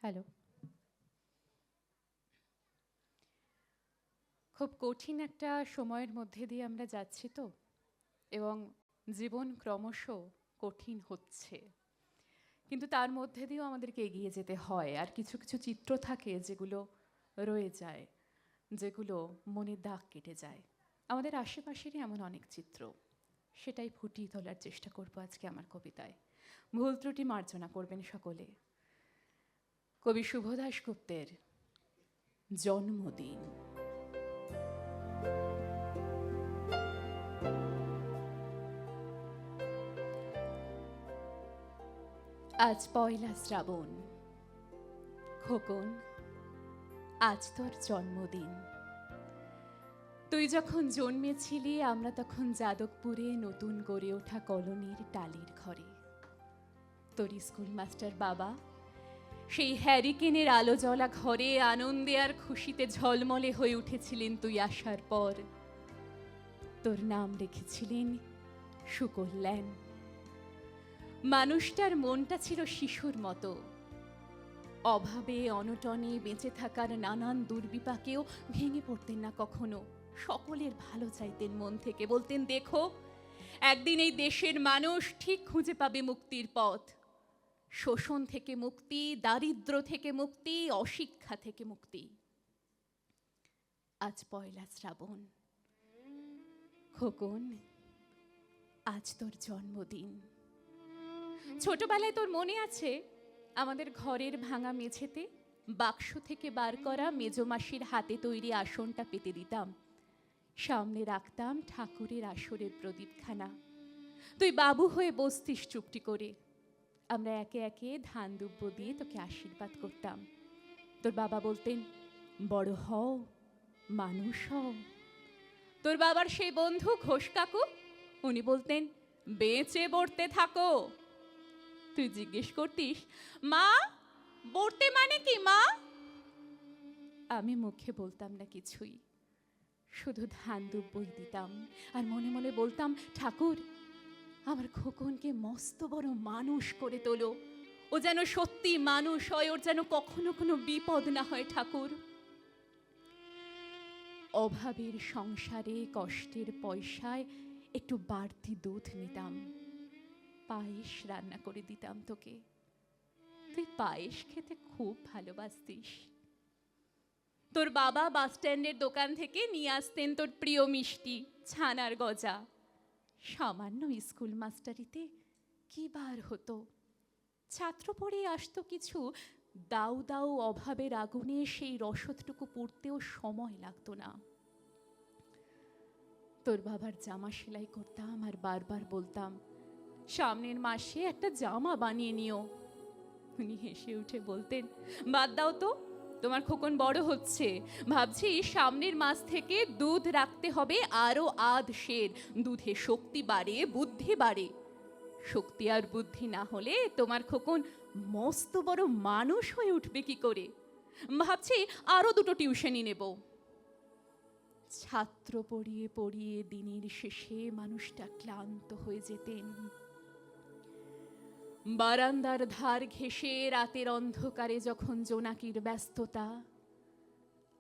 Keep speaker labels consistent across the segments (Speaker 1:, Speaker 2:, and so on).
Speaker 1: Hello. খুব কঠিন একটা সময়ের মধ্যে দিয়ে আমরা যাচ্ছি তো, এবং জীবন ক্রমশ কঠিন হচ্ছে, কিন্তু তার মধ্যে দিয়েও আমাদেরকে এগিয়ে যেতে হয়। আর কিছু কিছু চিত্র থাকে যেগুলো রয়ে যায়, যেগুলো মনে দাগ কেটে যায়। আমাদের আশেপাশেরই এমন অনেক চিত্র, সেটাই ফুটিয়ে তোলার চেষ্টা করব আজকে আমার কবিতায়। ভুল ত্রুটি মার্জনা করবেন সকলে। কবি শুভ দাশগুপ্তের জন্মদিন। আজ পয়লা শ্রাবণ, খোকন আজ তোর জন্মদিন। তুই যখন জন্মেছিলি আমরা তখন যাদবপুরে নতুন গড়ে ওঠা কলোনির টালির ঘরে। তোর স্কুল মাস্টার বাবা সেই হ্যারিকেনের আলো জ্বলা ঘরে আনন্দে আর খুশিতে ঝলমলে হয়ে উঠেছিলেন তুই আসার পর। তোর নাম রেখেছিলেন সুকল্যাণ। মানুষটার মনটা ছিল শিশুর মতো, অভাবে অনটনে বেঁচে থাকার নানান দুর্বিপাকেও ভেঙে পড়তেন না কখনো। সকলের ভালো চাইতেন মন থেকে, বলতেন দেখো একদিন এই দেশের মানুষ ঠিক খুঁজে পাবে মুক্তির পথ। শোষণ থেকে মুক্তি, দারিদ্র থেকে মুক্তি, অশিক্ষা থেকে মুক্তি। আজ পয়লা শ্রাবণ, খোকন আজ তোর জন্মদিন। ছোটবেলায় তোর মনে আছে আমাদের ঘরের ভাঙা মেঝেতে বাক্স থেকে বার করা মেজমাসির হাতে তৈরি আসনটা পেতে দিতাম, সামনে রাখতাম ঠাকুরের আসরের প্রদীপখানা। তুই বাবু হয়ে বসতিস চুপটি করে, আমরা একে একে ধান দুব্য দিয়ে তোকে আশীর্বাদ করতাম। তোর বাবা বলতেন বড় হও, মানুষ হও। তোর বাবার সেই বন্ধু ঘোষ কাকু, উনি বলতেন বেঁচে বড়তে থাকো। তুই জিজ্ঞেস করতিস মা বড়তে মানে কি মা? আমি মুখে বলতাম না কিছুই, শুধু ধান দুব্বই দিতাম আর মনে মনে বলতাম ঠাকুর আমার খোকনকে মস্ত বড় মানুষ করে তোলো, ও যেন সত্যি মানুষ হয়, ওর যেন কখনো কোনো বিপদ না হয় ঠাকুর। অভাবের সংসারে কষ্টের পয়সায় একটু বাড়তি দুধ নিতাম, পায়েস রান্না করে দিতাম তোকে। তুই পায়েস খেতে খুব ভালোবাসতিস। তোর বাবা বাস স্ট্যান্ডের দোকান থেকে নিয়ে আসতেন তোর প্রিয় মিষ্টি ছানার গজা। সামান্য স্কুল মাস্টারিতে কি বার হতো, ছাত্র পড়ে আসতো কিছু, দাউ দাউ অভাবের আগুনে সেই রসদটুকু পুড়তেও সময় লাগতো না। তোর বাবার জামা সেলাই করতাম আর বারবার বলতাম সামনের মাসে একটা জামা বানিয়ে নিও। উনি হেসে উঠে বলতেন বাদ দাও তো, তোমার খোকন বড় হচ্ছে, ভাবছি সামনের মাস থেকে দুধ রাখতে হবে আরো আধ সের, দুধে শক্তি বাড়ে বুদ্ধি বাড়ে। শক্তি আর বুদ্ধি না হলে তোমার খোকন মস্ত বড় মানুষ হয়ে উঠবে কি করে, ভাবছি আরো দুটো টিউশনি নেব। ছাত্র পড়িয়ে পড়িয়ে দিনের শেষে মানুষটা ক্লান্ত হয়ে যেতেন। বারান্দার ধার ঘেঁষে রাতের অন্ধকারে যখন জোনাকির ব্যস্ততা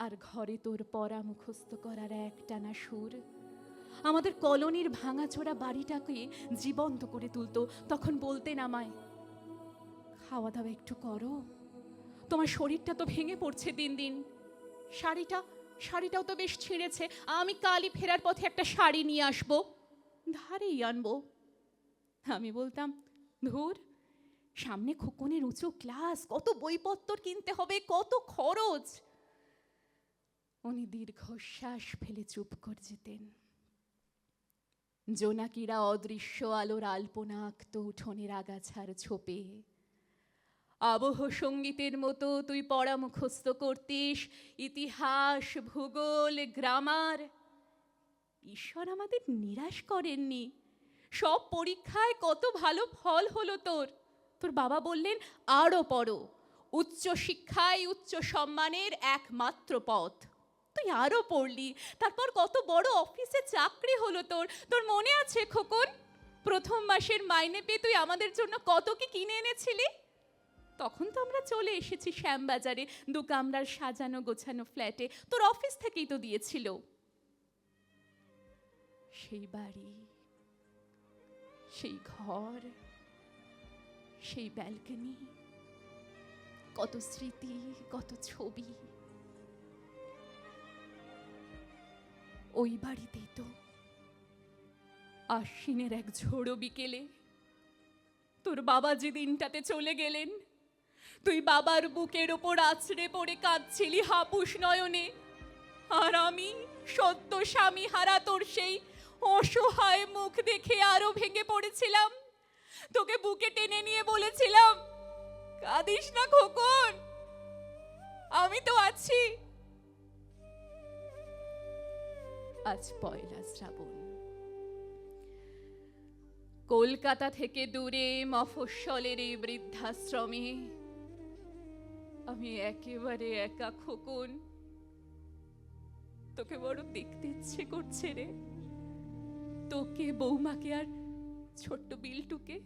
Speaker 1: আর ঘরে তোর পড়া মুখস্থ করার একটানা সুর আমাদের কলোনির ভাঙাচোরা বাড়িটাকে জীবন্ত করে তুলতো, তখন বলতেন আমায় খাওয়া দাওয়া একটু করো, তোমার শরীরটা তো ভেঙে পড়ছে দিন দিন। শাড়িটাও তো বেশ ছিঁড়েছে, আমি কালই ফেরার পথে একটা শাড়ি নিয়ে আসবো, ধারেই আনবো। আমি বলতাম ধুর, সামনে খোকনের উঁচু ক্লাস, কত বইপত্র কিনতে হবে, কত খরচ। উনি দীর্ঘশ্বাস ফেলে চুপ করে যেতেন। জোনাকিরা অদৃশ্য আলোর আলপনা আঁকত উঠোনের আগাছার ছোপে। আবহ সঙ্গীতের মতো তুই পড়া মুখস্থ করতিস, ইতিহাস ভূগোল গ্রামার। ঈশ্বর আমাদের নিরাশ করেননি, সব পরীক্ষায় কত ভালো ফল হলো তোর। তোর বাবা বললেন আরো পড়ো, উচ্চ শিক্ষায় উচ্চ সম্মানের একমাত্র পথ। তুই আরো পড়লি, তারপর কত বড় অফিসে চাকরি হলো তোর। তোর মনে আছে খোকন, প্রথম মাসের মাইনে পেয়ে তুই আমাদের জন্য কত কি কিনে এনেছিলি? তখন তো আমরা চলে এসেছি শ্যামবাজারে, 2 কামরার সাজানো গোছানো ফ্ল্যাটে। তোর অফিস থেকেই তো দিয়েছিল। সেই বাড়ি, সেই ঘর, সেই ব্যালকনি, কত স্মৃতি, কত ছবি। ওই বাড়িতেই তো আশ্বিনের এক ঝোড়ো বিকেলে তোর বাবা যে দিনটাতে চলে গেলেন, তুই বাবার বুকের ওপর আছড়ে পড়ে কাঁদছিলি হাপুস নয়নে, আর আমি সদ্য স্বামী হারা তোর সেই অসহায় মুখ দেখে আরো ভেঙে পড়েছিলাম। তোকে বুকে টেনে নিয়ে বলেছিলাম, কাঁদিস না খোকন, আমি তো আছি। আজ 1 শ্রাবণ, কলকাতা থেকে দূরে মফস্বলের এই বৃদ্ধাশ্রমে আমি একেবারে একা খোকন। তোকে বড় দেখতে ইচ্ছে করছে রে, তোকে, বৌমাকে আর ছোট্ট বিল্টুকে।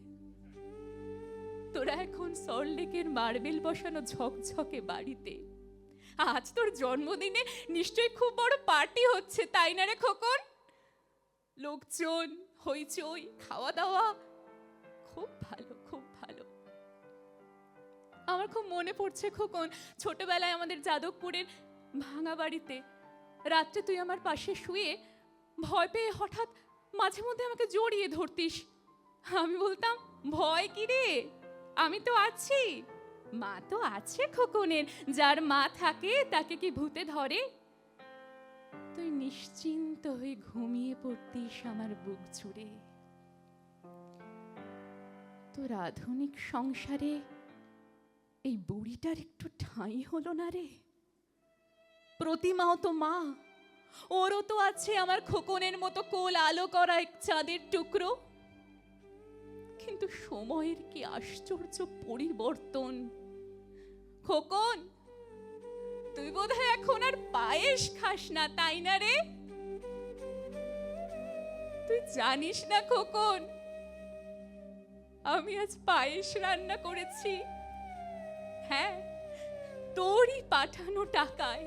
Speaker 1: তোরা এখন সল্টলেকের মার্বেল বসানো ঝকঝকে বাড়িতে। আজ তোর জন্মদিনে নিশ্চয়ই খুব বড় পার্টি হচ্ছে, তাই না রে খোকন? লোকজন, হইচই, খাওয়া দাওয়া, খুব ভালো, খুব ভালো। আমার খুব মনে পড়ছে খোকন, ছোটবেলায় আমাদের যাদবপুরের ভাঙা বাড়িতে রাত্রে তুই আমার পাশে শুয়ে ভয় পেয়ে হঠাৎ মাঝে মধ্যে আমাকে জড়িয়ে ধরতিস। আমি বলতাম, ভয় কি রে, আমি তো আছি। মা তো আছে খোকনের, যার মা থাকে তাকে কি ভূতে ধরে? তুই নিশ্চিন্ত হয়ে ঘুমিয়ে পড়তিস আমার বুক জুড়ে। তোর আধুনিক সংসারে এই বুড়িটার একটু ঠাঁই হলো না রে? প্রতিমাও তো মা, ওরও তো আছে আমার খোকনের মতো কোল আলো করা এক চাঁদের টুকরো। কিন্তু সময়ের কি আশ্চর্য পরিবর্তন। খোকন, তুই বোধহয় এখন আর পায়েস খাস না, তাই না রে? তুই জানিস না খোকন, আমি আজ পায়েস রান্না করেছি। হ্যাঁ, তোরই পাঠানো টাকায়।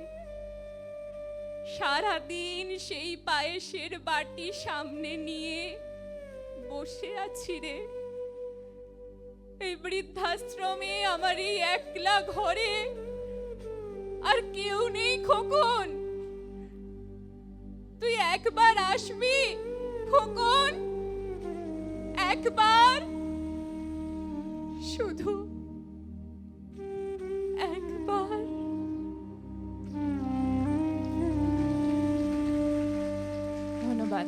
Speaker 1: সারাদিন সেই পায়েসের বাটি সামনে নিয়ে বসে আছি রে, এই বৃদ্ধাশ্রমে, আমার এই একলা ঘরে। আর কেউ নেই খোকন, তুই একবার আসবি খোকন, একবার, শুধু একবার। ধন্যবাদ।